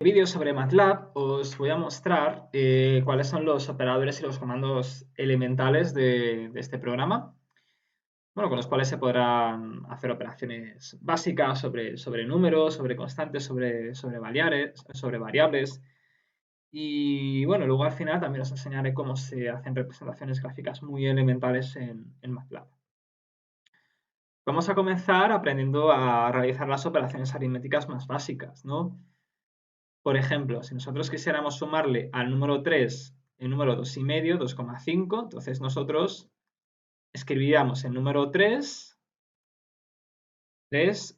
Vídeo sobre MATLAB os voy a mostrar cuáles son los operadores y los comandos elementales de este programa, bueno, con los cuales se podrán hacer operaciones básicas sobre números, sobre constantes, sobre variables. Y bueno, luego al final también os enseñaré cómo se hacen representaciones gráficas muy elementales en MATLAB. Vamos a comenzar aprendiendo a realizar las operaciones aritméticas más básicas, ¿no? Por ejemplo, si nosotros quisiéramos sumarle al número 3 el número 2,5, 2,5, entonces nosotros escribiríamos el número 3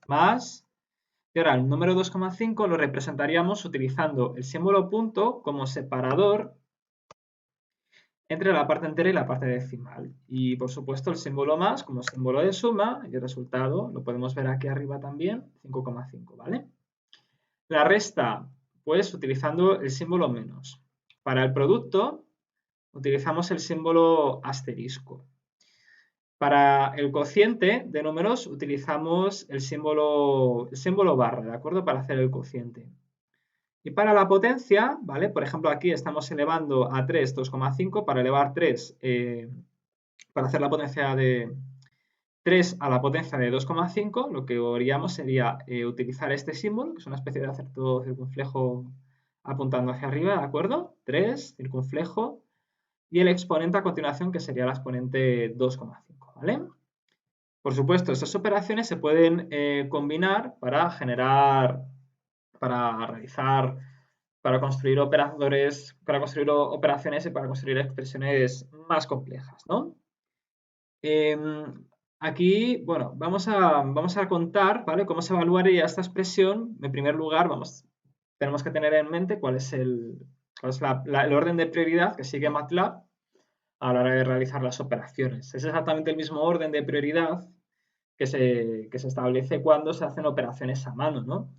más, y ahora el número 2,5 lo representaríamos utilizando el símbolo punto como separador entre la parte entera y la parte decimal. Y por supuesto el símbolo más como símbolo de suma y el resultado lo podemos ver aquí arriba también, 5,5, ¿vale? La resta, pues utilizando el símbolo menos. Para el producto utilizamos el símbolo asterisco. Para el cociente de números utilizamos el símbolo barra, ¿de acuerdo? Para hacer el cociente. Y para la potencia, ¿vale? Por ejemplo, aquí estamos elevando a 3 2,5. Para elevar 3, para hacer la potencia de 3 a la potencia de 2,5, lo que haríamos sería utilizar este símbolo, que es una especie de acerto circunflejo apuntando hacia arriba, ¿de acuerdo? 3, circunflejo, y el exponente a continuación, que sería el exponente 2,5, ¿vale? Por supuesto, estas operaciones se pueden combinar para generar, para realizar, para construir operadores, para construir operaciones y para construir expresiones más complejas, ¿no? Aquí, bueno, vamos a contar, ¿vale? Cómo se evaluaría esta expresión. En primer lugar, tenemos que tener en mente cuál es el orden de prioridad que sigue MATLAB a la hora de realizar las operaciones. Es exactamente el mismo orden de prioridad que se establece cuando se hacen operaciones a mano, ¿no?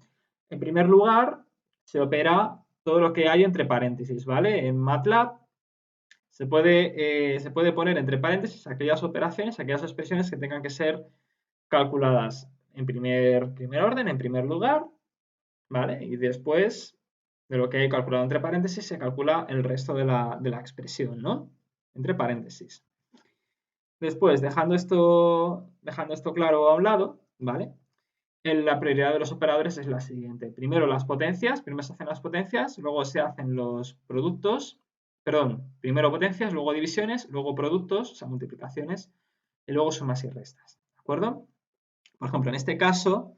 En primer lugar, se opera todo lo que hay entre paréntesis, ¿vale? En MATLAB se puede poner entre paréntesis aquellas operaciones, aquellas expresiones que tengan que ser calculadas en primer orden, en primer lugar, ¿vale? Y después de lo que hay calculado entre paréntesis se calcula el resto de la expresión, ¿no? Entre paréntesis. Después, dejando esto claro a un lado, ¿vale? La prioridad de los operadores es la siguiente. Primero primero se hacen las potencias, luego se hacen los productos, perdón, primero potencias, luego divisiones, luego productos, o sea, multiplicaciones, y luego sumas y restas, ¿de acuerdo? Por ejemplo, en este caso,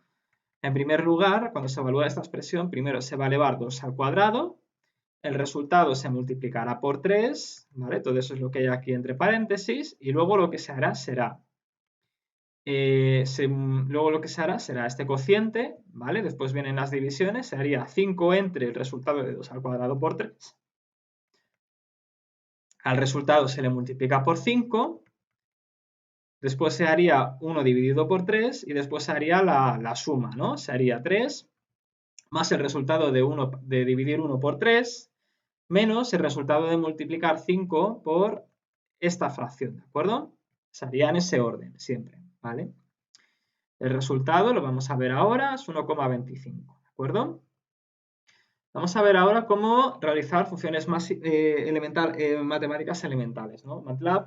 en primer lugar, cuando se evalúa esta expresión, primero se va a elevar 2 al cuadrado, el resultado se multiplicará por 3, ¿vale? Todo eso es lo que hay aquí entre paréntesis, y luego lo que se hará será luego lo que se hará será este cociente, ¿vale? Después vienen las divisiones, se haría 5 entre el resultado de 2 al cuadrado por 3. Al resultado se le multiplica por 5, después se haría 1 dividido por 3 y después se haría la suma, ¿no? Se haría 3 más el resultado de dividir 1 por 3 menos el resultado de multiplicar 5 por esta fracción, ¿de acuerdo? Se haría en ese orden siempre, ¿vale? El resultado lo vamos a ver ahora, es 1,25, ¿de acuerdo? Vamos a ver ahora cómo realizar funciones más matemáticas elementales, ¿no? MATLAB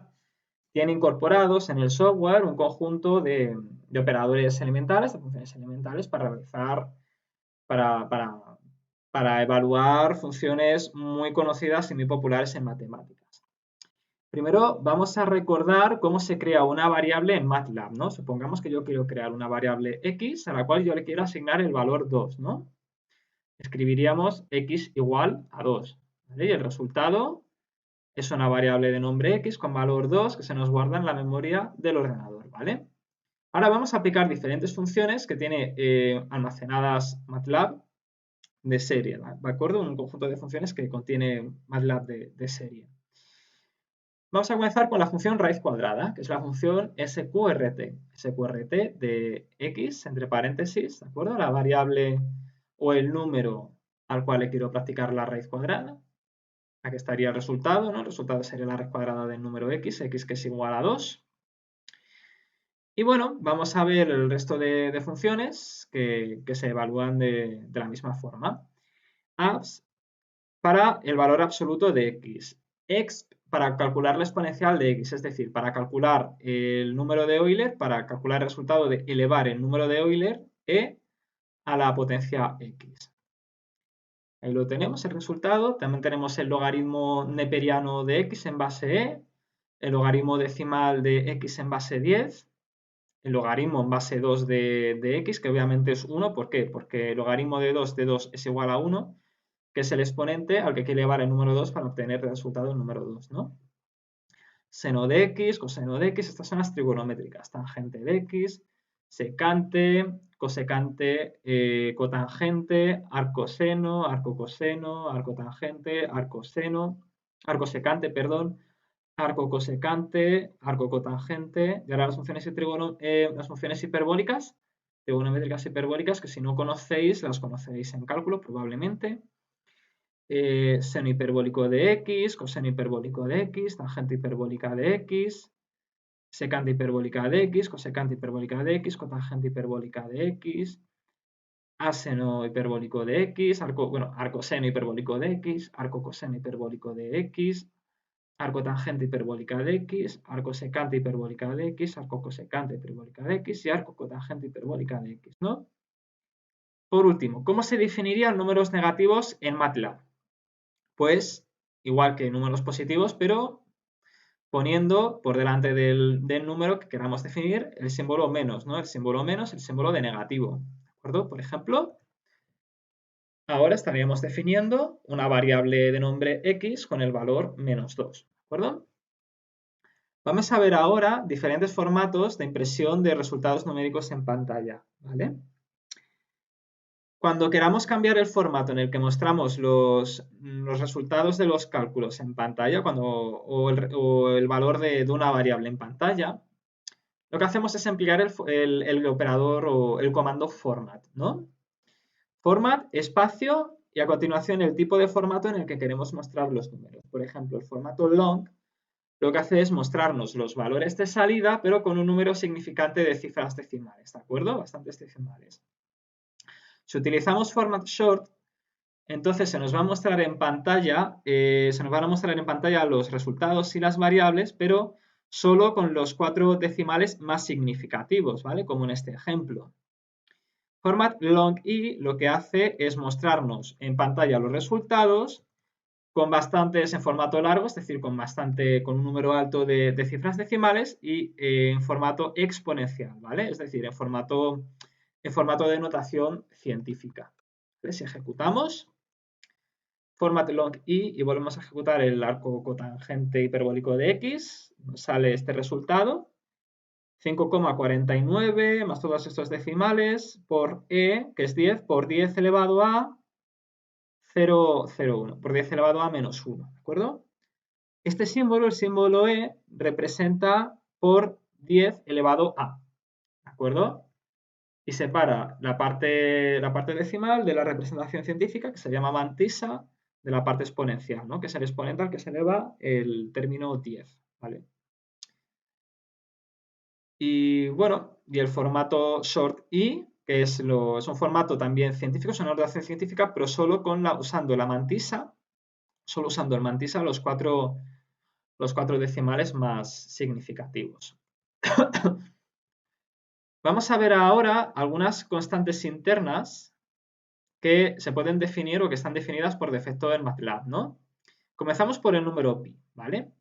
tiene incorporados en el software un conjunto de operadores elementales, de funciones elementales para realizar, para, para, para evaluar funciones muy conocidas y muy populares en matemáticas. Primero vamos a recordar cómo se crea una variable en MATLAB, ¿no? Supongamos que yo quiero crear una variable x a la cual yo le quiero asignar el valor 2, ¿no? Escribiríamos x igual a 2, ¿vale? Y el resultado es una variable de nombre x con valor 2 que se nos guarda en la memoria del ordenador, ¿vale? Ahora vamos a aplicar diferentes funciones que tiene almacenadas MATLAB de serie, ¿de acuerdo? Un conjunto de funciones que contiene MATLAB de serie. Vamos a comenzar con la función raíz cuadrada, que es la función sqrt. Sqrt de x, entre paréntesis, ¿de acuerdo? La variable o el número al cual le quiero practicar la raíz cuadrada. Aquí estaría el resultado, ¿no? El resultado sería la raíz cuadrada del número x que es igual a 2. Y bueno, vamos a ver el resto de funciones que se evalúan de la misma forma. abs para el valor absoluto de x. Exp para calcular la exponencial de x, es decir, para calcular el número de Euler, para calcular el resultado de elevar el número de Euler e a la potencia x. Ahí lo tenemos, el resultado. También tenemos el logaritmo neperiano de x en base e, el logaritmo decimal de x en base 10, el logaritmo en base 2 de x, que obviamente es 1. ¿Por qué? Porque el logaritmo de 2 es igual a 1, que es el exponente al que hay que elevar el número 2 para obtener el resultado del número 2, ¿no? Seno de x, coseno de x, estas son las trigonométricas. Tangente de x, secante, cosecante, cotangente, arcoseno, arcocoseno, arcotangente, arcosecante, perdón, arcocosecante, arcocotangente, y ahora las funciones hiperbólicas, trigonométricas hiperbólicas, que si no conocéis, las conoceréis en cálculo probablemente. Seno hiperbólico de x, coseno hiperbólico de x, tangente hiperbólica de x, secante hiperbólica de x, cosecante hiperbólica de x, cotangente hiperbólica de x, aseno hiperbólico de x, arcoseno hiperbólico de x, arcocoseno hiperbólico de x, arcotangente hiperbólica de x, arcosecante hiperbólica de x, arcocosecante hiperbólica de x y arcocotangente hiperbólica de x, ¿no? Por último, ¿cómo se definirían números negativos en MATLAB? Pues igual que números positivos, pero poniendo por delante del número que queramos definir el símbolo menos, ¿no? El símbolo menos, el símbolo de negativo, ¿de acuerdo? Por ejemplo, ahora estaríamos definiendo una variable de nombre x con el valor menos 2, ¿de acuerdo? Vamos a ver ahora diferentes formatos de impresión de resultados numéricos en pantalla, ¿vale? Cuando queramos cambiar el formato en el que mostramos los resultados de los cálculos en pantalla o el valor de una variable en pantalla, lo que hacemos es emplear el operador o el comando format, ¿no? Format, espacio y a continuación el tipo de formato en el que queremos mostrar los números. Por ejemplo, el formato long lo que hace es mostrarnos los valores de salida, pero con un número significante de cifras decimales, ¿de acuerdo? Bastantes decimales. Si utilizamos format short, entonces se nos va a mostrar en pantalla, se nos van a mostrar en pantalla los resultados y las variables, pero solo con los 4 decimales más significativos, ¿vale? Como en este ejemplo. Format long y lo que hace es mostrarnos en pantalla los resultados con bastantes en formato largo, es decir, con un número alto de cifras decimales y en formato exponencial, ¿vale? Es decir, en formato de notación científica. Si ejecutamos, format long y volvemos a ejecutar el arco cotangente hiperbólico de x, nos sale este resultado, 5,49 más todos estos decimales por e, que es 10, por 10 elevado a 0,01, por 10 elevado a menos 1, ¿de acuerdo? Este símbolo, el símbolo e, representa por 10 elevado a, ¿de acuerdo? Y separa la parte decimal de la representación científica, que se llama mantisa, de la parte exponencial, ¿no? Que es el exponente al que se eleva el término 10, ¿vale? Y bueno, y el formato short i, que es un formato también científico, es una notación científica, pero solo usando la mantisa, solo usando el mantisa los cuatro decimales más significativos. Vamos a ver ahora algunas constantes internas que se pueden definir o que están definidas por defecto en MATLAB, ¿no? Comenzamos por el número pi, ¿vale?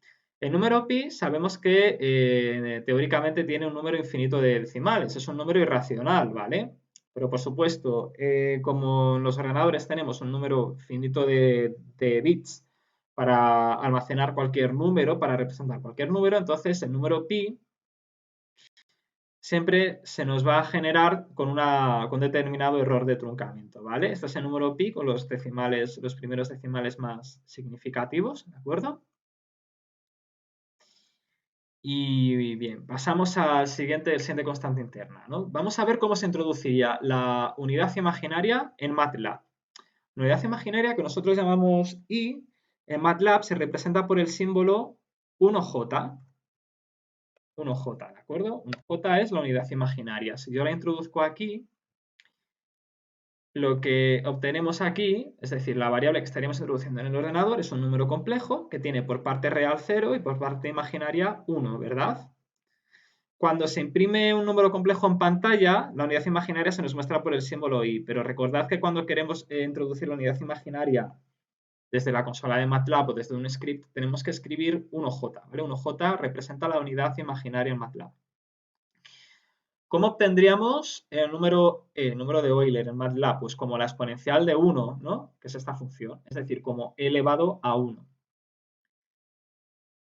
El número pi sabemos que teóricamente tiene un número infinito de decimales, es un número irracional, ¿vale? Pero por supuesto, como en los ordenadores tenemos un número finito de bits para almacenar cualquier número, para representar cualquier número, entonces el número pi siempre se nos va a generar con un determinado error de truncamiento, ¿vale? Este es el número pi con los primeros decimales más significativos, ¿de acuerdo? Y bien, pasamos al siguiente constante interna, ¿no? Vamos a ver cómo se introduciría la unidad imaginaria en MATLAB. La unidad imaginaria que nosotros llamamos i, en MATLAB se representa por el símbolo 1J, 1J, ¿de acuerdo? 1J es la unidad imaginaria. Si yo la introduzco aquí, lo que obtenemos aquí, es decir, la variable que estaríamos introduciendo en el ordenador es un número complejo que tiene por parte real 0 y por parte imaginaria 1, ¿verdad? Cuando se imprime un número complejo en pantalla, la unidad imaginaria se nos muestra por el símbolo i, pero recordad que cuando queremos introducir la unidad imaginaria desde la consola de MATLAB o desde un script, tenemos que escribir 1j, ¿vale? 1j representa la unidad imaginaria en MATLAB. ¿Cómo obtendríamos el número de Euler en MATLAB? Pues como la exponencial de 1, ¿no? Que es esta función, es decir, como e elevado a 1.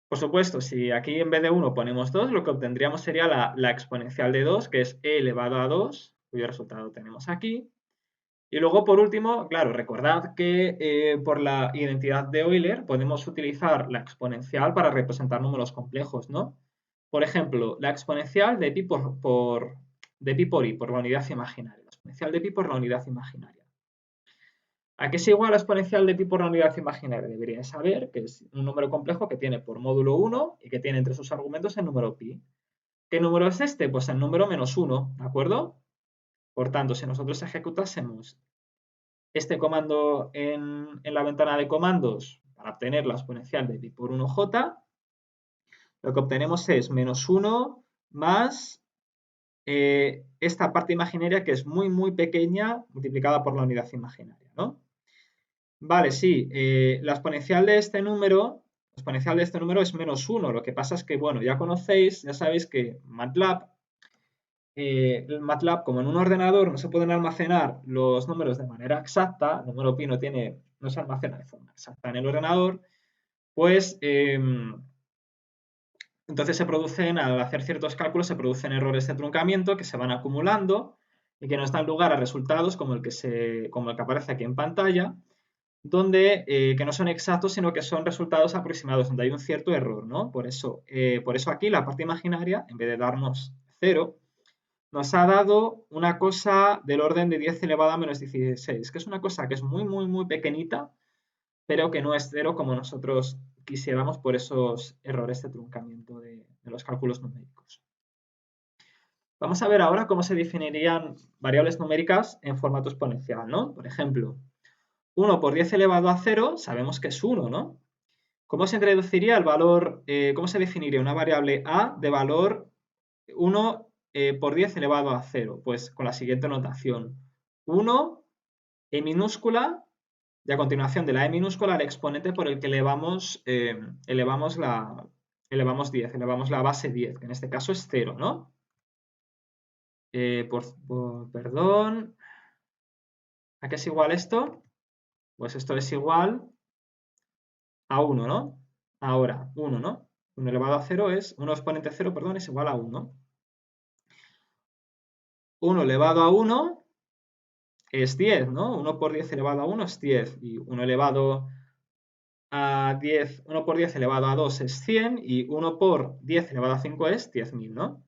Por supuesto, si aquí en vez de 1 ponemos 2, lo que obtendríamos sería la exponencial de 2, que es e elevado a 2, cuyo resultado tenemos aquí. Y luego, por último, claro, recordad que por la identidad de Euler podemos utilizar la exponencial para representar números complejos, ¿no? Por ejemplo, la exponencial de pi de pi por i, por la unidad imaginaria. La exponencial de pi por la unidad imaginaria. ¿A qué es igual la exponencial de pi por la unidad imaginaria? Deberíais saber que es un número complejo que tiene por módulo 1 y que tiene entre sus argumentos el número pi. ¿Qué número es este? Pues el número menos 1, ¿de acuerdo? Por tanto, si nosotros ejecutásemos este comando en la ventana de comandos para obtener la exponencial de pi por 1j, lo que obtenemos es menos 1 más esta parte imaginaria que es muy, muy pequeña multiplicada por la unidad imaginaria, ¿no? Vale, sí, la exponencial de este número es menos 1. Lo que pasa es que, bueno, ya conocéis, ya sabéis que MATLAB, como en un ordenador no se pueden almacenar los números de manera exacta, el número pi no se almacena de forma exacta en el ordenador, pues entonces al hacer ciertos cálculos, se producen errores de truncamiento que se van acumulando y que nos dan lugar a resultados como el que aparece aquí en pantalla, donde que no son exactos, sino que son resultados aproximados, donde hay un cierto error, ¿no? Por eso aquí la parte imaginaria, en vez de darnos 0, nos ha dado una cosa del orden de 10 elevado a menos 16, que es una cosa que es muy, muy, muy pequeñita, pero que no es 0 como nosotros quisiéramos por esos errores de truncamiento de los cálculos numéricos. Vamos a ver ahora cómo se definirían variables numéricas en formato exponencial, ¿no? Por ejemplo, 1 por 10 elevado a 0 sabemos que es 1, ¿no? ¿Cómo se introduciría el valor, cómo se definiría una variable a de valor 1 por 10 elevado a 0? Pues con la siguiente notación. 1, e minúscula, y a continuación de la e minúscula el exponente por el que elevamos 10, elevamos la base 10, que en este caso es 0, ¿no? Perdón, ¿a qué es igual esto? Pues esto es igual a 1, ¿no? Ahora, 1, ¿no? 1 elevado a 0 es, 1 exponente 0, perdón, es igual a 1. 1 elevado a 1 es 10, ¿no? 1 por 10 elevado a 1 es 10 y 1 elevado a 10, 1 por 10 elevado a 2 es 100 y 1 por 10 elevado a 5 es 10.000, ¿no?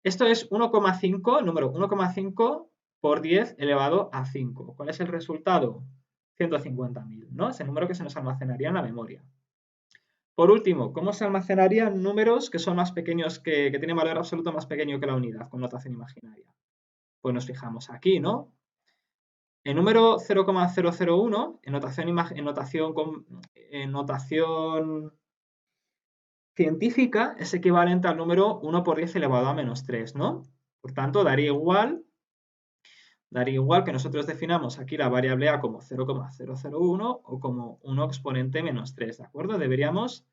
Esto es 1,5, número 1,5 por 10 elevado a 5. ¿Cuál es el resultado? 150.000, ¿no? Es el número que se nos almacenaría en la memoria. Por último, ¿cómo se almacenarían números que son más pequeños, que tienen valor absoluto más pequeño que la unidad, con notación imaginaria? Pues nos fijamos aquí, ¿no? El número 0,001 en notación científica es equivalente al número 1 por 10 elevado a menos 3, ¿no? Por tanto, daría igual que nosotros definamos aquí la variable a como 0,001 o como 1 exponente menos 3, ¿de acuerdo? Deberíamos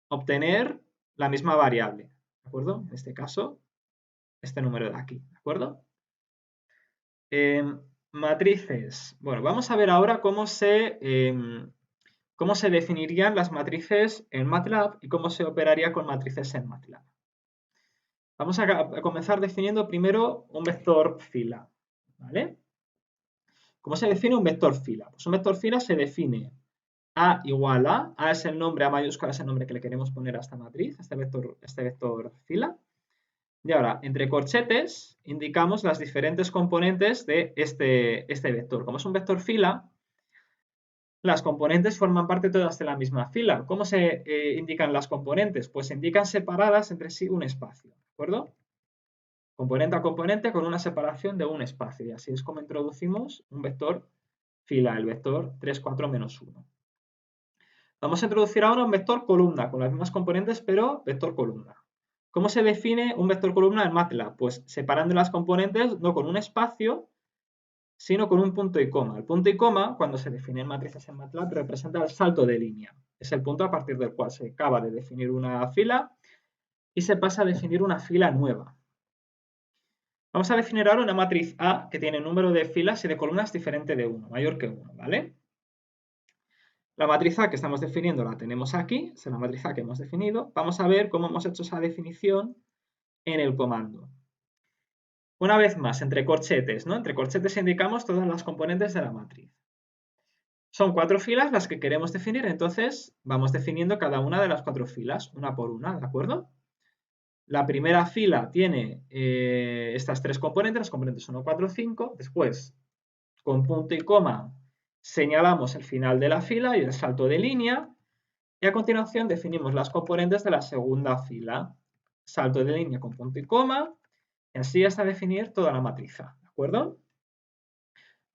obtener la misma variable, ¿de acuerdo? En este caso, este número de aquí, ¿de acuerdo? Matrices. Bueno, vamos a ver ahora cómo se definirían las matrices en MATLAB y cómo se operaría con matrices en MATLAB. Vamos a comenzar definiendo primero un vector fila, ¿vale? ¿Cómo se define un vector fila? Pues un vector fila se define A igual A es el nombre, A mayúscula es el nombre que le queremos poner a esta matriz, a este vector fila. Y ahora, entre corchetes, indicamos las diferentes componentes de este vector. Como es un vector fila, las componentes forman parte todas de la misma fila. ¿Cómo se indican las componentes? Pues se indican separadas entre sí un espacio, ¿de acuerdo? componente a componente con una separación de un espacio. Y así es como introducimos un vector fila, el vector 3, 4, menos 1. Vamos a introducir ahora un vector columna con las mismas componentes, pero vector columna. ¿Cómo se define un vector columna en MATLAB? Pues separando las componentes no con un espacio, sino con un punto y coma. El punto y coma, cuando se definen matrices en MATLAB, representa el salto de línea. Es el punto a partir del cual se acaba de definir una fila y se pasa a definir una fila nueva. Vamos a definir ahora una matriz A que tiene número de filas y de columnas diferente de 1, mayor que 1, ¿vale? La matriz A que estamos definiendo la tenemos aquí, es la matriz A que hemos definido. Vamos a ver cómo hemos hecho esa definición en el comando. Una vez más, entre corchetes, ¿no? Entre corchetes indicamos todas las componentes de la matriz. Son 4 filas las que queremos definir, entonces vamos definiendo cada una de las 4 filas, una por una, ¿de acuerdo? La primera fila tiene estas 3 componentes, las componentes 1, 4, 5. Después, con punto y coma, señalamos el final de la fila y el salto de línea. Y a continuación definimos las componentes de la segunda fila. Salto de línea con punto y coma. Y así hasta definir toda la matriz A, ¿de acuerdo?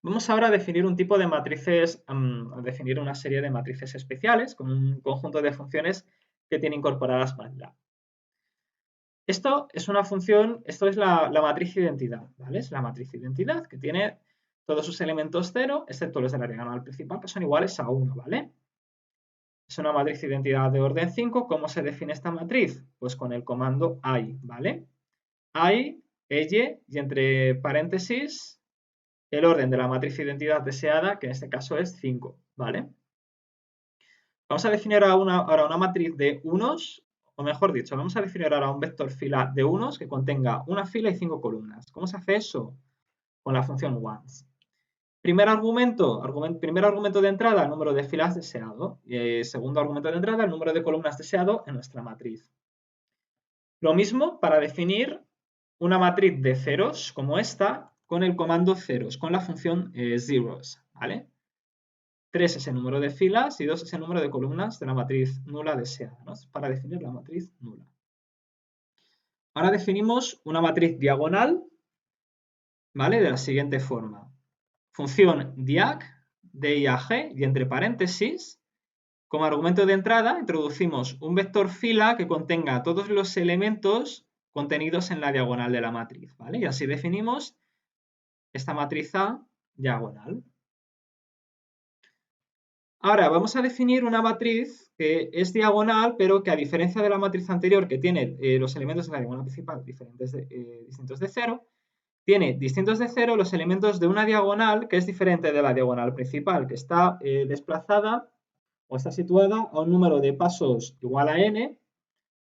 Vamos ahora a definir un tipo de matrices, a definir una serie de matrices especiales con un conjunto de funciones que tiene incorporadas MATLAB. Esto es una función, esto es la matriz identidad, ¿vale? Es la matriz identidad que tiene todos sus elementos 0, excepto los de la diagonal principal, que son iguales a 1, ¿vale? Es una matriz identidad de orden 5. ¿Cómo se define esta matriz? Pues con el comando i, ¿vale? I, y entre paréntesis, el orden de la matriz identidad deseada, que en este caso es 5, ¿vale? Vamos a definir ahora una matriz de unos, o mejor dicho, vamos a definir ahora un vector fila de unos que contenga una fila y 5 columnas. ¿Cómo se hace eso? Con la función once. Primer argumento de entrada, el número de filas deseado. Y segundo argumento de entrada, el número de columnas deseado en nuestra matriz. Lo mismo para definir una matriz de ceros como esta con el comando ceros, con la función zeros, ¿vale? 3 es el número de filas y 2 es el número de columnas de la matriz nula deseada, ¿no? Para definir la matriz nula. Ahora definimos una matriz diagonal, ¿vale? De la siguiente forma. Función diag, diag, y entre paréntesis, como argumento de entrada, introducimos un vector fila que contenga todos los elementos contenidos en la diagonal de la matriz, ¿vale? Y así definimos esta matriz A diagonal. Ahora vamos a definir una matriz que es diagonal, pero que a diferencia de la matriz anterior, que tiene los elementos de la diagonal principal distintos de 0, tiene distintos de 0 los elementos de una diagonal que es diferente de la diagonal principal, que está desplazada o está situada a un número de pasos igual a n,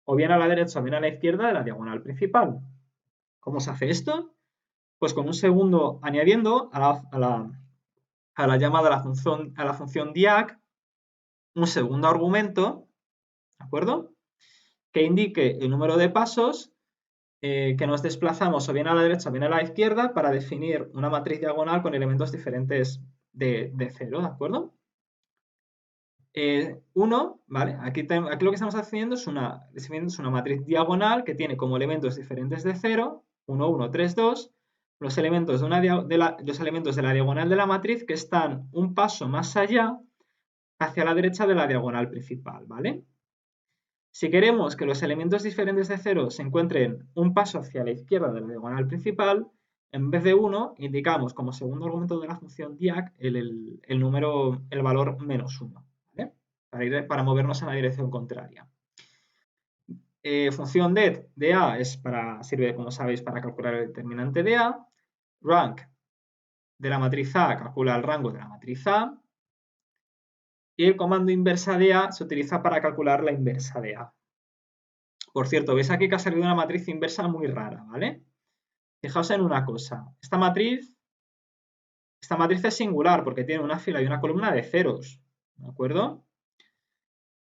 o bien a la derecha o bien a la izquierda de la diagonal principal. ¿Cómo se hace esto? Pues con un segundo añadiendo a la llamada a la función diag un segundo argumento, ¿de acuerdo? Que indique el número de pasos que nos desplazamos o bien a la derecha o bien a la izquierda para definir una matriz diagonal con elementos diferentes de 0, ¿de acuerdo? 1, ¿vale? Aquí lo que estamos haciendo es una matriz diagonal que tiene como elementos diferentes de 0, 1, 1, 3, 2, los elementos los elementos de la diagonal de la matriz que están un paso más allá hacia la derecha de la diagonal principal, ¿vale? Si queremos que los elementos diferentes de 0 se encuentren un paso hacia la izquierda de la diagonal principal, en vez de 1, indicamos como segundo argumento de la función diag el valor menos 1, ¿vale? Para movernos en la dirección contraria. Función det de A sirve, como sabéis, para calcular el determinante de A. Rank de la matriz A calcula el rango de la matriz A. Y el comando inversa de A se utiliza para calcular la inversa de A. Por cierto, veis aquí que ha salido una matriz inversa muy rara, ¿vale? Fijaos en una cosa. Esta matriz es singular porque tiene una fila y una columna de ceros, ¿de acuerdo?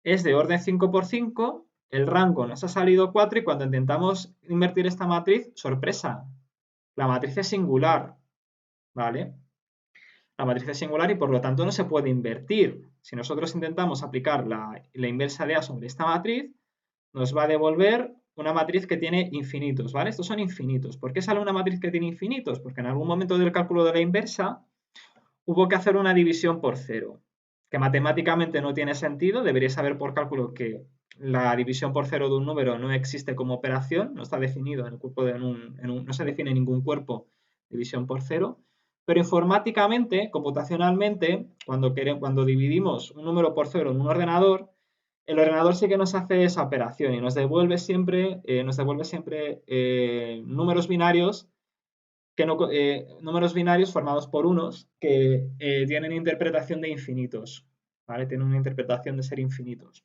Es de orden 5 por 5, el rango nos ha salido 4 y cuando intentamos invertir esta matriz, sorpresa, la matriz es singular, ¿vale? La matriz es singular y por lo tanto no se puede invertir. Si nosotros intentamos aplicar la inversa de A sobre esta matriz, nos va a devolver una matriz que tiene infinitos, ¿vale? Estos son infinitos. ¿Por qué sale una matriz que tiene infinitos? Porque en algún momento del cálculo de la inversa hubo que hacer una división por cero, que matemáticamente no tiene sentido. Deberíais saber por cálculo que la división por cero de un número no existe como operación, no está definido en el cuerpo no se define en ningún cuerpo división por cero. Pero informáticamente, computacionalmente, cuando dividimos un número por cero en un ordenador, el ordenador sí que nos hace esa operación y nos devuelve siempre números binarios números binarios formados por unos que tienen interpretación de infinitos, ¿vale? Tienen una interpretación de ser infinitos.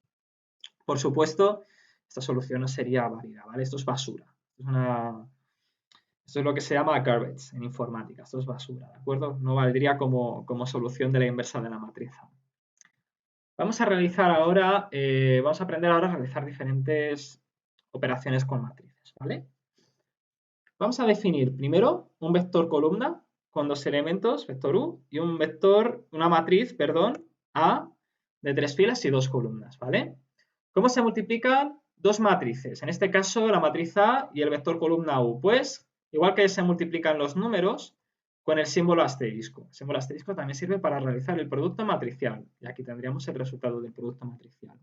Por supuesto, esta solución no sería válida, ¿vale? Esto es basura. Esto es lo que se llama garbage en informática. Esto es basura, ¿de acuerdo? No valdría como solución de la inversa de la matriz. Vamos a aprender ahora a realizar diferentes operaciones con matrices, ¿vale? Vamos a definir primero un vector columna con dos elementos, vector U, y una matriz, perdón, A de 3 filas y 2 columnas, ¿vale? ¿Cómo se multiplican dos matrices? En este caso, la matriz A y el vector columna U. Pues, igual que se multiplican los números, con el símbolo asterisco. El símbolo asterisco también sirve para realizar el producto matricial, y aquí tendríamos el resultado del producto matricial.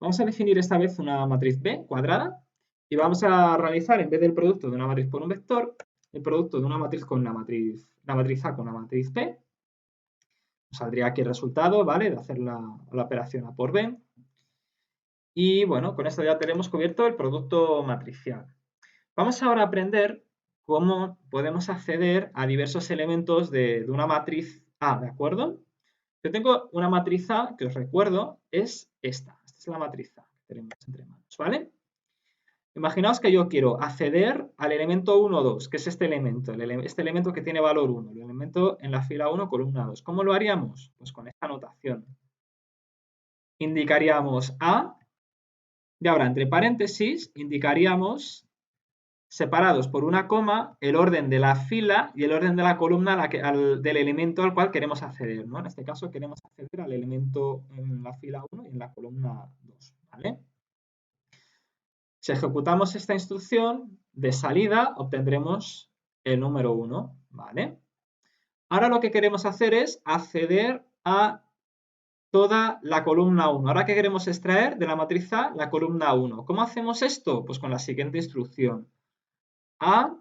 Vamos a definir esta vez una matriz B cuadrada y vamos a realizar, en vez del producto de una matriz por un vector, el producto de una matriz con la matriz A con la matriz B. Nos saldría aquí el resultado, ¿vale? De hacer la operación A por B. Y bueno, con esto ya tenemos cubierto el producto matricial. Vamos ahora a aprender cómo podemos acceder a diversos elementos de una matriz A, ¿de acuerdo? Yo tengo una matriz A que os recuerdo es esta. Esta es la matriz A que tenemos entre manos, ¿vale? Imaginaos que yo quiero acceder al elemento 1, 2, que es este elemento que tiene valor 1, el elemento en la fila 1, columna 2. ¿Cómo lo haríamos? Pues con esta notación. Indicaríamos A, y ahora entre paréntesis indicaríamos, separados por una coma, el orden de la fila y el orden de la columna del elemento al cual queremos acceder, ¿no? En este caso queremos acceder al elemento en la fila 1 y en la columna 2, ¿vale? Si ejecutamos esta instrucción, de salida obtendremos el número 1, ¿vale? Ahora lo que queremos hacer es acceder a toda la columna 1. Ahora que queremos extraer de la matriz A la columna 1. ¿Cómo hacemos esto? Pues con la siguiente instrucción. A,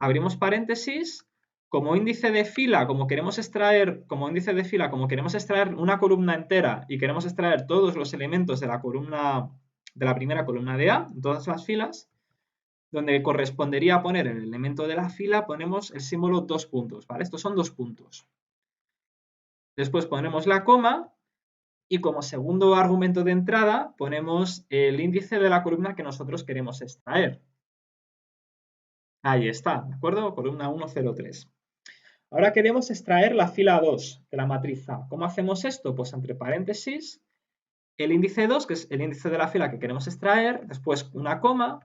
abrimos paréntesis, como índice de fila, como queremos extraer una columna entera y queremos extraer todos los elementos de la primera columna de A, en todas las filas, donde correspondería poner el elemento de la fila, ponemos el símbolo 2 puntos, ¿vale? Estos son 2 puntos. Después ponemos la coma y como segundo argumento de entrada ponemos el índice de la columna que nosotros queremos extraer. Ahí está, ¿de acuerdo? Columna 103. Ahora queremos extraer la fila 2 de la matriz A. ¿Cómo hacemos esto? Pues entre paréntesis, el índice 2, que es el índice de la fila que queremos extraer, después una coma,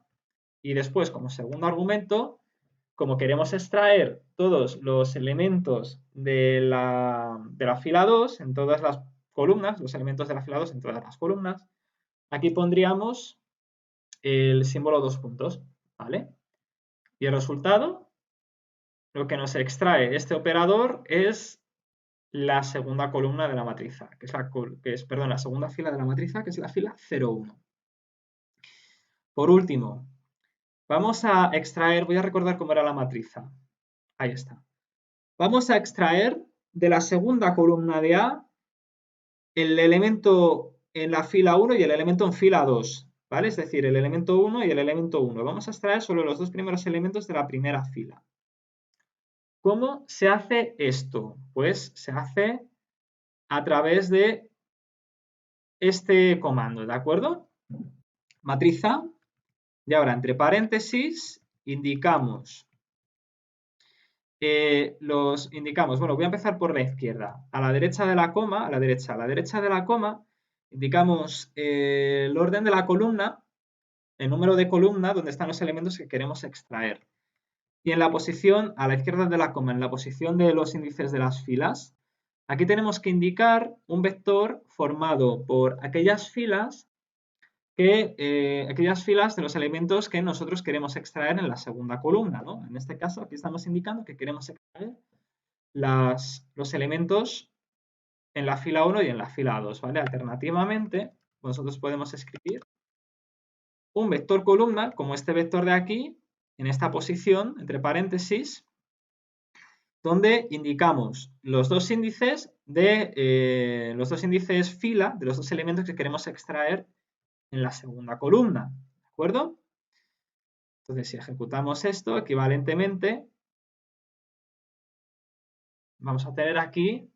y después, como segundo argumento, como queremos extraer todos los elementos de la fila 2 en todas las columnas, los elementos de la fila 2 en todas las columnas, aquí pondríamos el símbolo 2 puntos, ¿vale? Y el resultado, lo que nos extrae este operador es la segunda columna de la matriz A, la segunda fila de la matriz A, que es la fila 0,1. Por último, vamos a extraer, voy a recordar cómo era la matriz A. Ahí está. Vamos a extraer de la segunda columna de A el elemento en la fila 1 y el elemento en fila 2, ¿vale? Es decir, el elemento 1 y el elemento 1. Vamos a extraer solo los dos primeros elementos de la primera fila. ¿Cómo se hace esto? Pues se hace a través de este comando, ¿de acuerdo? Matriz A, y ahora entre paréntesis indicamos, bueno, voy a empezar por la izquierda. A la derecha de la coma, a la derecha de la coma, indicamos el orden de la columna, el número de columna donde están los elementos que queremos extraer. Y en la posición, a la izquierda de la coma, en la posición de los índices de las filas, aquí tenemos que indicar un vector formado por aquellas filas aquellas filas de los elementos que nosotros queremos extraer en la segunda columna, ¿no? En este caso, aquí estamos indicando que queremos extraer los elementos en la fila 1 y en la fila 2, ¿vale? Alternativamente, nosotros podemos escribir un vector columna, como este vector de aquí, en esta posición, entre paréntesis, donde indicamos los dos índices fila de los dos elementos que queremos extraer en la segunda columna, ¿de acuerdo? Entonces, si ejecutamos esto, equivalentemente, vamos a tener aquí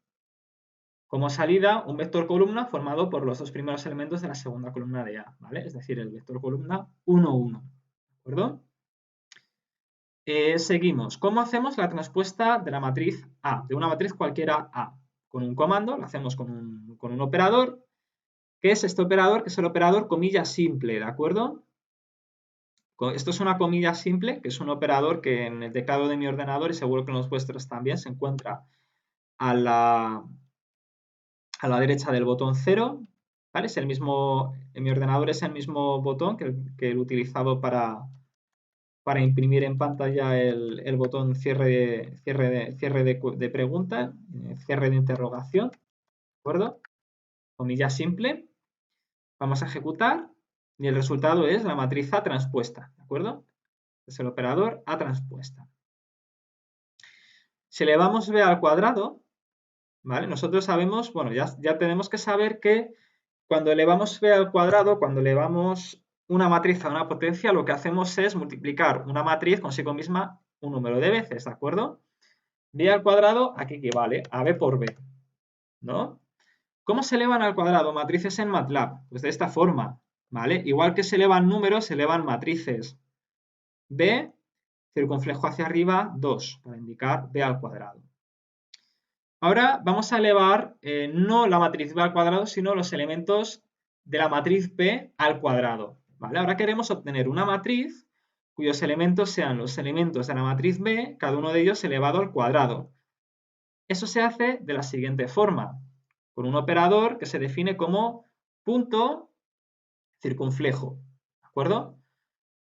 como salida un vector columna formado por los dos primeros elementos de la segunda columna de A, ¿vale? Es decir, el vector columna 1, 1, ¿de acuerdo? Seguimos. ¿Cómo hacemos la transpuesta de la matriz A? De una matriz cualquiera A. Con un comando, lo hacemos con un operador. ¿Qué es este operador? Que es el operador comilla simple, ¿de acuerdo? Esto es una comilla simple, que es un operador que en el teclado de mi ordenador, y seguro que en los vuestros también, se encuentra a la derecha del botón 0, ¿vale? Es el mismo, en mi ordenador es el mismo botón que el utilizado para imprimir en pantalla el botón cierre de pregunta, cierre de interrogación, ¿de acuerdo? Comilla simple. Vamos a ejecutar y el resultado es la matriz A transpuesta, ¿de acuerdo? Es el operador A transpuesta. Si elevamos B al cuadrado, ¿vale? Nosotros sabemos, bueno, ya tenemos que saber que cuando elevamos B al cuadrado, cuando elevamos una matriz a una potencia, lo que hacemos es multiplicar una matriz consigo misma un número de veces, ¿de acuerdo? B al cuadrado aquí equivale a B por B, ¿no? ¿Cómo se elevan al cuadrado matrices en MATLAB? Pues de esta forma, ¿vale? Igual que se elevan números, se elevan matrices. B, circunflejo hacia arriba, 2, para indicar B al cuadrado. Ahora vamos a elevar no la matriz B al cuadrado, sino los elementos de la matriz B al cuadrado, ¿vale? Ahora queremos obtener una matriz cuyos elementos sean los elementos de la matriz B, cada uno de ellos elevado al cuadrado. Eso se hace de la siguiente forma, con un operador que se define como punto circunflejo, ¿de acuerdo?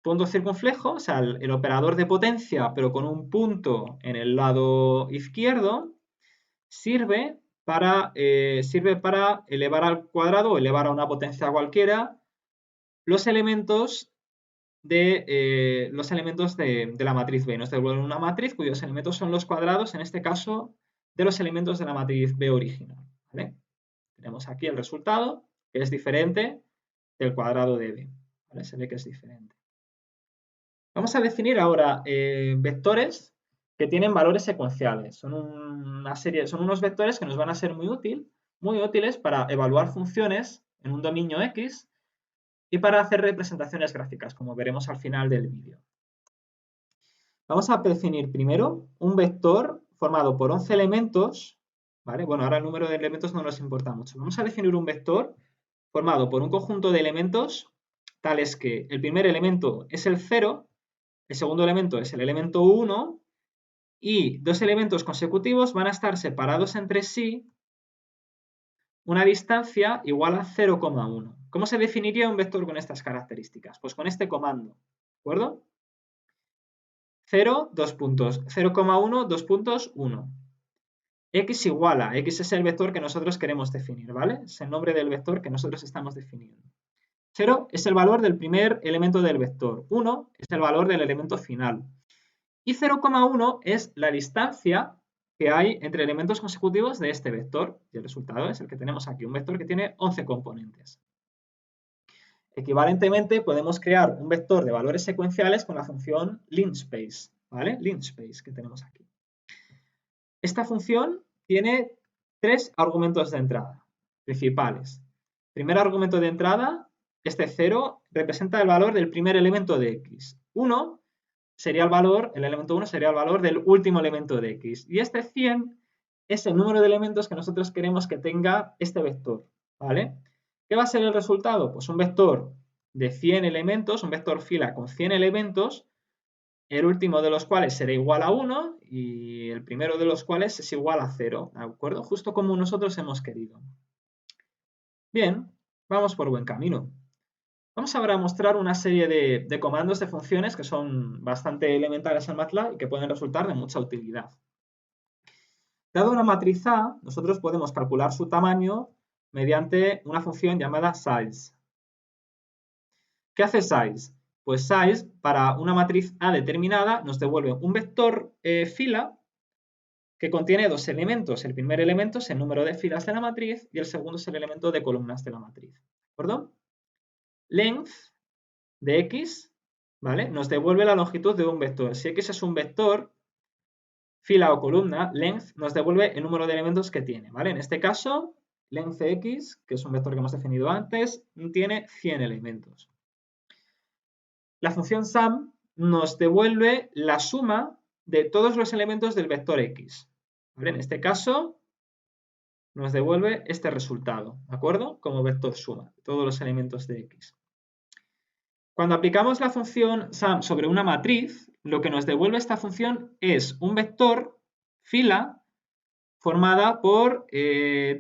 Punto circunflejo, o sea, el operador de potencia, pero con un punto en el lado izquierdo, sirve para elevar al cuadrado o elevar a una potencia cualquiera los elementos de la matriz B. Nos devuelve una matriz cuyos elementos son los cuadrados, en este caso, de los elementos de la matriz B original, ¿vale? Tenemos aquí el resultado, que es diferente del cuadrado de B, ¿vale? Se ve que es diferente. Vamos a definir ahora vectores que tienen valores secuenciales. Son unos vectores que nos van a ser muy útiles para evaluar funciones en un dominio X y para hacer representaciones gráficas, como veremos al final del vídeo. Vamos a definir primero un vector formado por 11 elementos, ¿vale? Bueno, ahora el número de elementos no nos importa mucho. Vamos a definir un vector formado por un conjunto de elementos tales que el primer elemento es el 0, el segundo elemento es el elemento 1 y dos elementos consecutivos van a estar separados entre sí una distancia igual a 0,1. ¿Cómo se definiría un vector con estas características? Pues con este comando, ¿de acuerdo? 0, 2 puntos, 0,1, 2 puntos, 1. X igual a, X es el vector que nosotros queremos definir, ¿vale? Es el nombre del vector que nosotros estamos definiendo. 0 es el valor del primer elemento del vector, 1 es el valor del elemento final. Y 0,1 es la distancia que hay entre elementos consecutivos de este vector. Y el resultado es el que tenemos aquí, un vector que tiene 11 componentes. Equivalentemente, podemos crear un vector de valores secuenciales con la función linspace, ¿vale? Linspace que tenemos aquí. Esta función tiene tres argumentos de entrada principales. Primer argumento de entrada, este 0, representa el valor del primer elemento de X. 1 sería el elemento 1 sería el valor del último elemento de X. Y este 100 es el número de elementos que nosotros queremos que tenga este vector, ¿vale? ¿Qué va a ser el resultado? Pues un vector de 100 elementos, un vector fila con 100 elementos, el último de los cuales será igual a 1 y el primero de los cuales es igual a 0, ¿de acuerdo? Justo como nosotros hemos querido. Bien, vamos por buen camino. Vamos ahora a mostrar una serie de comandos de funciones que son bastante elementales en MATLAB y que pueden resultar de mucha utilidad. Dado una matriz A, nosotros podemos calcular su tamaño mediante una función llamada size. ¿Qué hace size? Pues size, para una matriz A determinada, nos devuelve un vector fila que contiene dos elementos. El primer elemento es el número de filas de la matriz y el segundo es el elemento de columnas de la matriz. ¿De acuerdo? Length de x, ¿vale? Nos devuelve la longitud de un vector. Si x es un vector, fila o columna, length nos devuelve el número de elementos que tiene, ¿vale? En este caso, length de x, que es un vector que hemos definido antes, tiene 100 elementos. La función sum nos devuelve la suma de todos los elementos del vector x, ¿vale? En este caso, nos devuelve este resultado, ¿de acuerdo? Como vector suma, todos los elementos de x. Cuando aplicamos la función sum sobre una matriz, lo que nos devuelve esta función es un vector fila formada por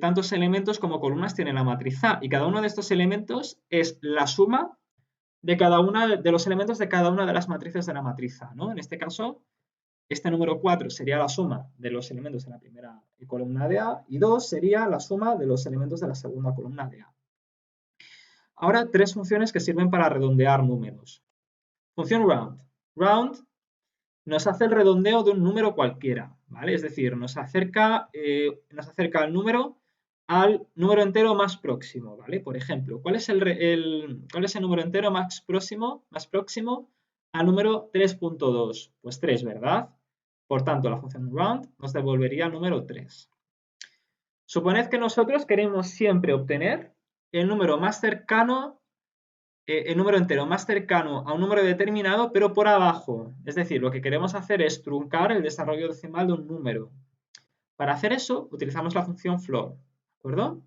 tantos elementos como columnas tiene la matriz A, y cada uno de estos elementos es la suma de cada uno de los elementos de cada una de las matrices de la matriz A, ¿no? En este caso, este número 4 sería la suma de los elementos de la primera columna de A y 2 sería la suma de los elementos de la segunda columna de A. Ahora, tres funciones que sirven para redondear números. Función round. Round nos hace el redondeo de un número cualquiera, ¿vale? Es decir, nos acerca el número al número entero más próximo, ¿vale? Por ejemplo, ¿cuál es el número entero más próximo al número 3.2? Pues 3, ¿verdad? Por tanto, la función round nos devolvería el número 3. Suponed que nosotros queremos siempre obtener el número más cercano, el número entero más cercano a un número determinado, pero por abajo. Es decir, lo que queremos hacer es truncar el desarrollo decimal de un número. Para hacer eso, utilizamos la función floor, ¿de acuerdo?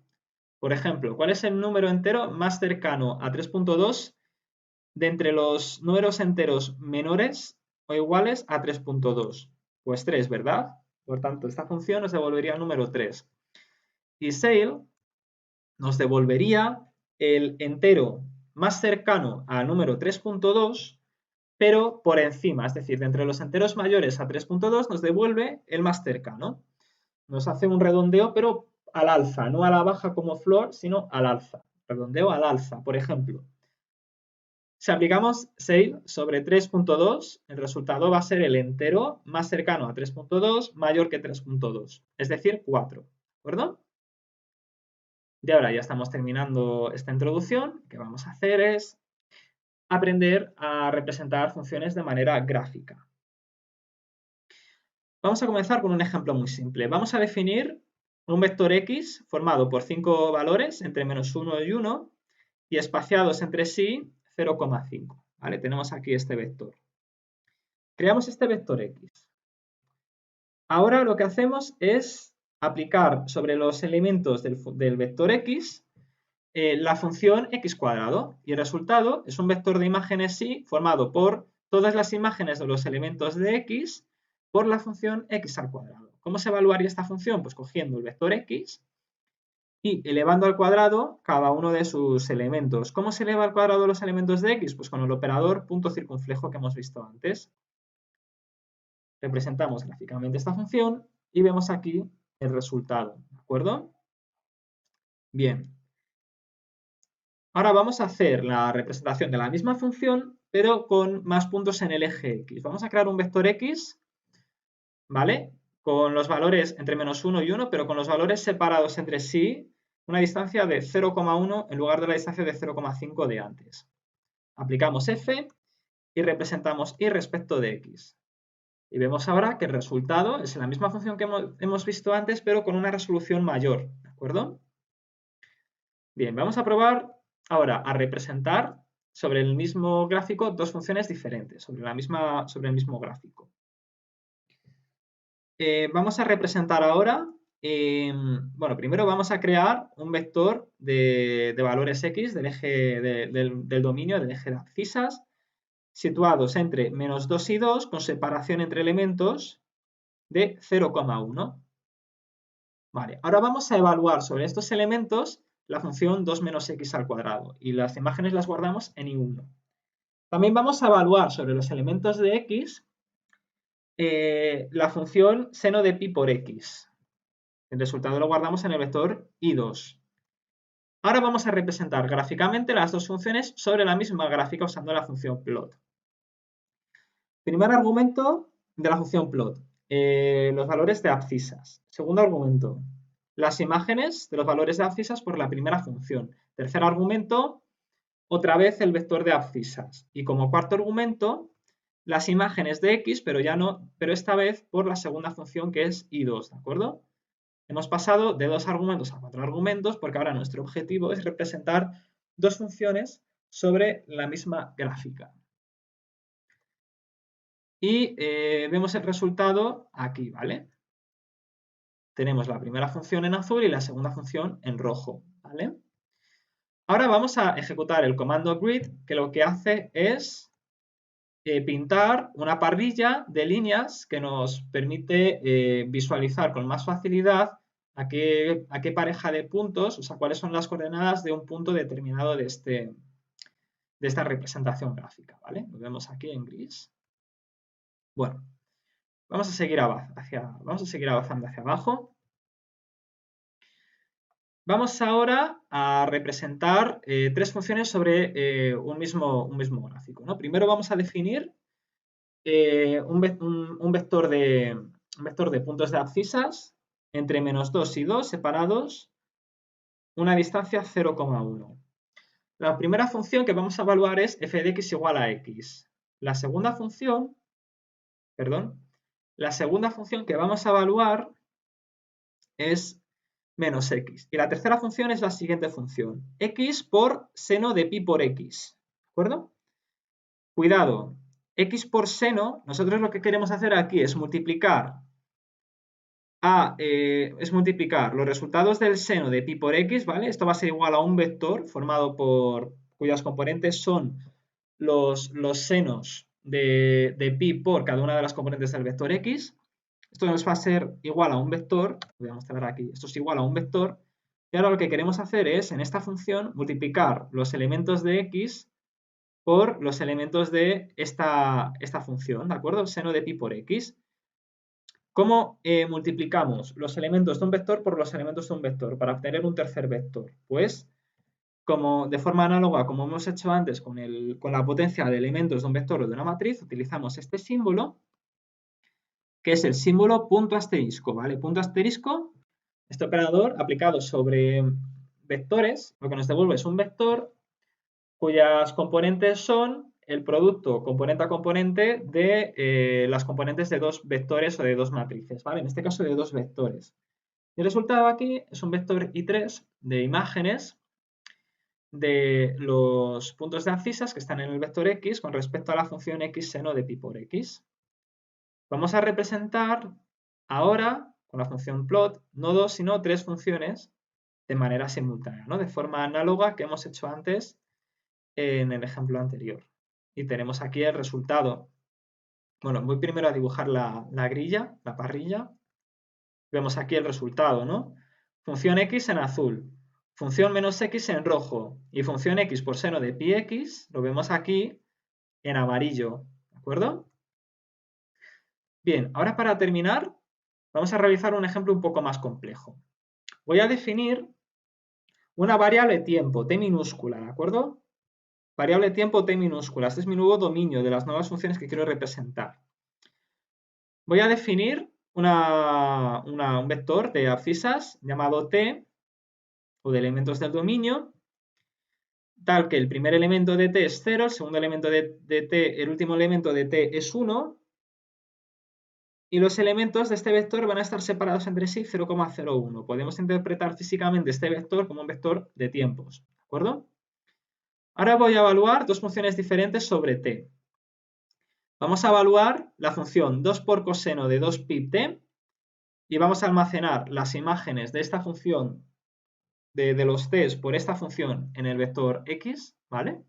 Por ejemplo, ¿cuál es el número entero más cercano a 3.2 de entre los números enteros menores o iguales a 3.2? Pues 3, ¿verdad? Por tanto, esta función nos devolvería el número 3. Y Sale nos devolvería el entero más cercano al número 3.2, pero por encima, es decir, de entre los enteros mayores a 3.2 nos devuelve el más cercano. Nos hace un redondeo, pero al alza, no a la baja como floor, sino al alza. Redondeo al alza, por ejemplo. Si aplicamos Sale sobre 3.2, el resultado va a ser el entero más cercano a 3.2 mayor que 3.2, es decir, 4. ¿De acuerdo? Y ahora ya estamos terminando esta introducción. Lo que vamos a hacer es aprender a representar funciones de manera gráfica. Vamos a comenzar con un ejemplo muy simple. Vamos a definir un vector x formado por 5 valores entre -1 y 1 y espaciados entre sí 0,5. ¿Vale? Tenemos aquí este vector. Creamos este vector x. Ahora lo que hacemos es aplicar sobre los elementos del vector x la función x cuadrado, y el resultado es un vector de imágenes y formado por todas las imágenes de los elementos de x por la función x al cuadrado. ¿Cómo se evaluaría esta función? Pues cogiendo el vector x y elevando al cuadrado cada uno de sus elementos. ¿Cómo se eleva al cuadrado los elementos de x? Pues con el operador punto circunflejo que hemos visto antes. Representamos gráficamente esta función y vemos aquí el resultado, ¿de acuerdo? Bien. Ahora vamos a hacer la representación de la misma función, pero con más puntos en el eje x. Vamos a crear un vector x, ¿vale? Con los valores entre -1 y 1, pero con los valores separados entre sí, una distancia de 0,1 en lugar de la distancia de 0,5 de antes. Aplicamos f y representamos y respecto de x. Y vemos ahora que el resultado es la misma función que hemos visto antes, pero con una resolución mayor, ¿de acuerdo? Bien, vamos a probar ahora a representar sobre el mismo gráfico dos funciones diferentes, sobre el mismo gráfico. Vamos a representar ahora, bueno, primero vamos a crear un vector de valores x del eje del dominio del eje de abscisas, situados entre -2 y 2, con separación entre elementos de 0,1. Vale, ahora vamos a evaluar sobre estos elementos la función 2 menos x al cuadrado y las imágenes las guardamos en I1. También vamos a evaluar sobre los elementos de x la función seno de pi por x. El resultado lo guardamos en el vector I2. Ahora vamos a representar gráficamente las dos funciones sobre la misma gráfica usando la función plot. Primer argumento de la función plot, los valores de abscisas. Segundo argumento, las imágenes de los valores de abscisas por la primera función. Tercer argumento, otra vez el vector de abscisas. Y como cuarto argumento, las imágenes de x, pero esta vez por la segunda función que es I2, ¿de acuerdo? Hemos pasado de 2 argumentos a 4 argumentos porque ahora nuestro objetivo es representar dos funciones sobre la misma gráfica. Y vemos el resultado aquí, ¿vale? Tenemos la primera función en azul y la segunda función en rojo, ¿vale? Ahora vamos a ejecutar el comando grid, que lo que hace es pintar una parrilla de líneas que nos permite visualizar con más facilidad a qué pareja de puntos, o sea, cuáles son las coordenadas de un punto determinado de esta representación gráfica, ¿vale? Lo vemos aquí en gris. Bueno, vamos a seguir avanzando hacia abajo. Vamos ahora a representar tres funciones sobre un mismo gráfico, ¿no? Primero vamos a definir un vector de puntos de abscisas entre -2 y 2 separados una distancia 0,1. La primera función que vamos a evaluar es f de x igual a x. La segunda función que vamos a evaluar es menos x. Y la tercera función es la siguiente función, x por seno de pi por x. ¿De acuerdo? Cuidado, x por seno, nosotros lo que queremos hacer aquí es multiplicar los resultados del seno de pi por x, ¿vale? Esto va a ser igual a un vector formado cuyas componentes son los senos de pi por cada una de las componentes del vector x. Esto nos va a ser igual a un vector, voy a mostrar aquí, esto es igual a un vector, y ahora lo que queremos hacer es, en esta función, multiplicar los elementos de x por los elementos de esta función, ¿de acuerdo? Seno de pi por x. ¿Cómo multiplicamos los elementos de un vector por los elementos de un vector para obtener un tercer vector? Pues, de forma análoga, como hemos hecho antes con la potencia de elementos de un vector o de una matriz, utilizamos este símbolo, que es el símbolo punto asterisco, ¿vale? Punto asterisco, este operador aplicado sobre vectores, lo que nos devuelve es un vector cuyas componentes son el producto componente a componente de las componentes de dos vectores o de dos matrices, ¿vale? En este caso de dos vectores. Y el resultado aquí es un vector I3 de imágenes de los puntos de abscisas que están en el vector X con respecto a la función X seno de pi por X. Vamos a representar ahora con la función plot no dos sino tres funciones de manera simultánea, ¿no? De forma análoga que hemos hecho antes en el ejemplo anterior. Y tenemos aquí el resultado. Bueno, voy primero a dibujar la grilla, la parrilla. Vemos aquí el resultado, ¿no? Función x en azul, función menos x en rojo y función x por seno de pi x, lo vemos aquí en amarillo, ¿de acuerdo? Bien, ahora para terminar vamos a realizar un ejemplo un poco más complejo. Voy a definir una variable tiempo, t minúscula, ¿de acuerdo? Variable tiempo t minúscula, este es mi nuevo dominio de las nuevas funciones que quiero representar. Voy a definir un vector de abscisas llamado t, o de elementos del dominio, tal que el primer elemento de t es 0, el segundo elemento de t, el último elemento de t es 1, y los elementos de este vector van a estar separados entre sí 0,01. Podemos interpretar físicamente este vector como un vector de tiempos, ¿de acuerdo? Ahora voy a evaluar dos funciones diferentes sobre t. Vamos a evaluar la función 2 por coseno de 2 pi t y vamos a almacenar las imágenes de esta función de los t's por esta función en el vector x, ¿vale?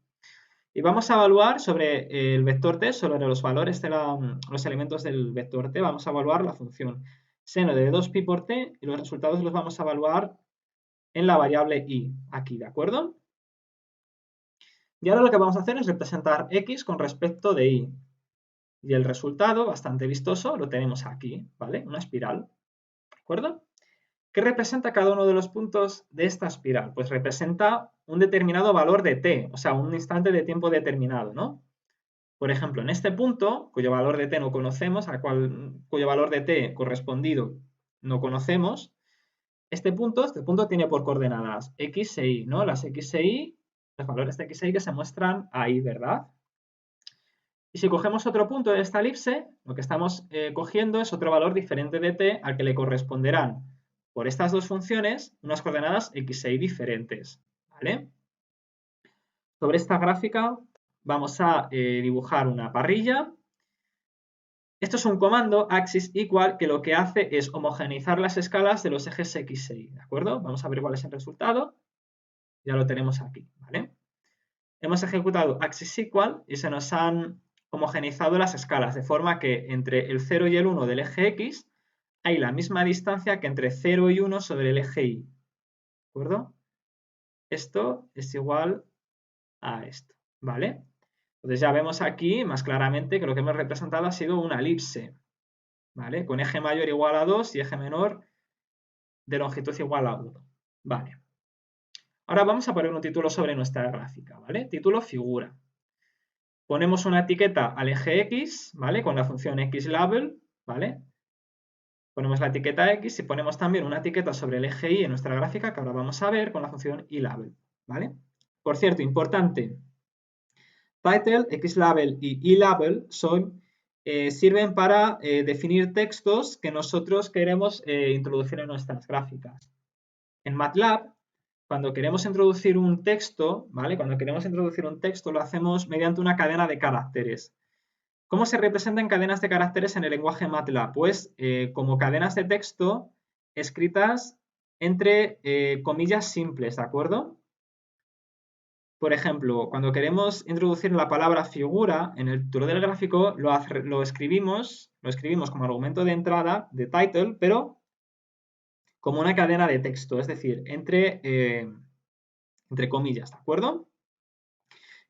Y vamos a evaluar sobre el vector t, sobre los valores de los elementos del vector t, vamos a evaluar la función seno de 2pi por t y los resultados los vamos a evaluar en la variable y, aquí, ¿de acuerdo? Y ahora lo que vamos a hacer es representar x con respecto de y. Y el resultado, bastante vistoso, lo tenemos aquí, ¿vale? Una espiral, ¿de acuerdo? ¿Qué representa cada uno de los puntos de esta espiral? Pues representa un determinado valor de t, o sea, un instante de tiempo determinado, ¿no? Por ejemplo, en este punto, cuyo valor de t no conocemos, cuyo valor de t correspondido no conocemos, este punto tiene por coordenadas x e y, ¿no? Las x e y, los valores de x e y que se muestran ahí, ¿verdad? Y si cogemos otro punto de esta elipse, lo que estamos cogiendo es otro valor diferente de t al que le corresponderán por estas dos funciones unas coordenadas x e y diferentes, ¿vale? Sobre esta gráfica vamos a dibujar una parrilla. Esto es un comando axis equal que lo que hace es homogeneizar las escalas de los ejes x e y, ¿de acuerdo? Vamos a ver cuál es el resultado. Ya lo tenemos aquí, ¿vale? Hemos ejecutado axis equal y se nos han homogeneizado las escalas, de forma que entre el 0 y el 1 del eje x hay la misma distancia que entre 0 y 1 sobre el eje y, ¿de acuerdo? Esto es igual a esto, ¿vale? Entonces ya vemos aquí más claramente que lo que hemos representado ha sido una elipse, ¿vale? Con eje mayor igual a 2 y eje menor de longitud igual a 1, ¿vale? Ahora vamos a poner un título sobre nuestra gráfica, ¿vale? Título figura. Ponemos una etiqueta al eje x, ¿vale? Con la función xLabel, ¿vale? Ponemos la etiqueta x y ponemos también una etiqueta sobre el eje y en nuestra gráfica que ahora vamos a ver con la función yLabel, ¿vale? Por cierto, importante, title, xLabel y yLabel sirven para definir textos que nosotros queremos introducir en nuestras gráficas. En MATLAB, cuando queremos introducir un texto, ¿vale? Cuando queremos introducir un texto lo hacemos mediante una cadena de caracteres. ¿Cómo se representan cadenas de caracteres en el lenguaje MATLAB? Pues como cadenas de texto escritas entre comillas simples, ¿de acuerdo? Por ejemplo, cuando queremos introducir la palabra figura en el título del gráfico, lo escribimos como argumento de entrada de title, pero como una cadena de texto, es decir, entre comillas, ¿de acuerdo?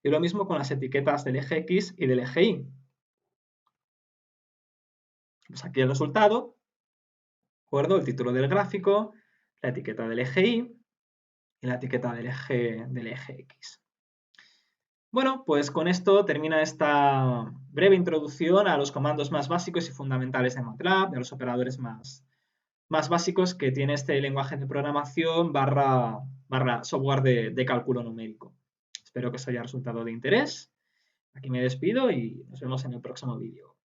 Y lo mismo con las etiquetas del eje X y del eje Y. Pues aquí el resultado, ¿de acuerdo? El título del gráfico, la etiqueta del eje Y y la etiqueta del eje X. Bueno, pues con esto termina esta breve introducción a los comandos más básicos y fundamentales de MATLAB, a los operadores más básicos que tiene este lenguaje de programación barra software de cálculo numérico. Espero que os haya resultado de interés. Aquí me despido y nos vemos en el próximo vídeo.